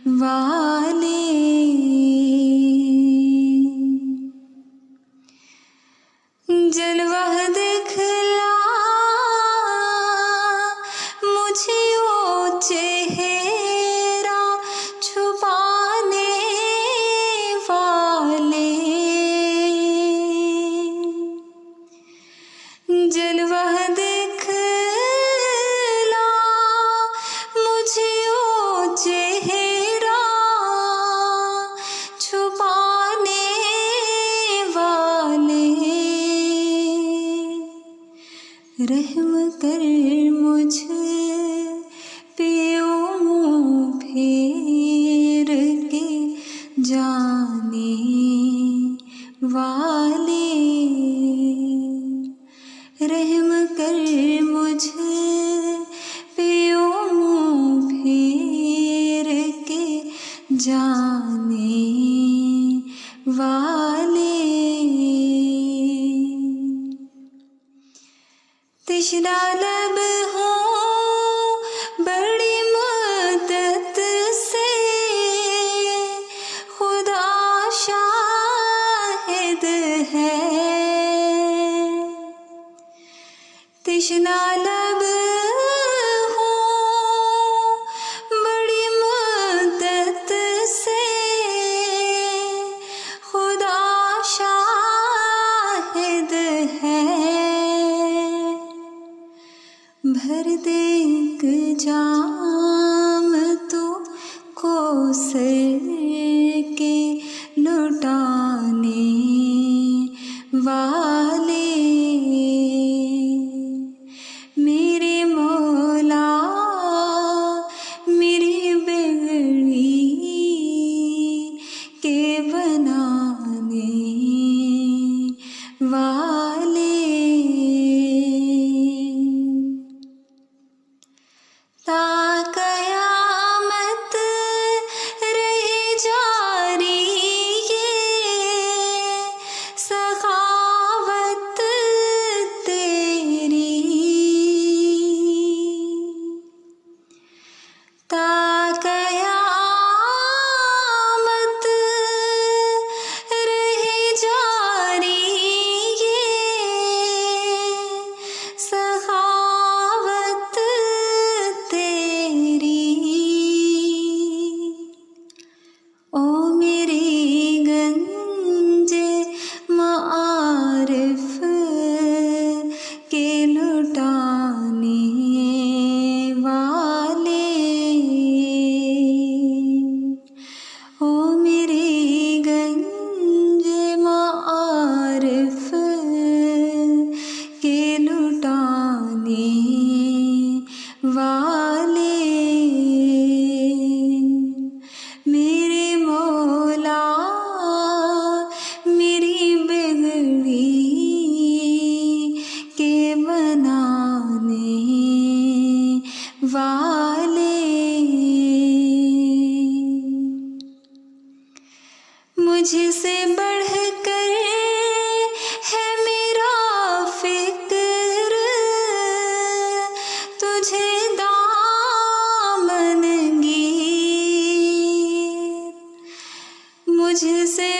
वाले। जलवा दिखला मुझे वो चेहरा छुपाने वाले। जलवा दिखला मुझे वो चेहरा छुपाने वाले। रहम कर मुझ पे ओ मुँह फेर के जाने वाले। रहम कर मुझ पे ओ मुँह फेर के जाने वाले। तिश्रा लब हो बड़ी मदद से खुदा शाहिद है। तिश्रा लब हो बड़ी मदद से खुदा शाहिद है। भर दे एक जाम तो कोसर के लुटाने वाले। मेरे मौला मेरी बिगड़ी के बनाने वाले। ता कयामत रहे जारी ये सखावत तेरी। ता कयामत रहे जारी ये सखावत तेरी। ओ मेरी गंजे मारिफ के लुटाने वाले। ओ मेरी गंजे मारिफ के लुटाने वाले। मेरे मौला मेरी बिगड़ी के बनाने वाले। मुझसे बढ़कर है मेरा फिक्र तुझे दामनगी। मुझसे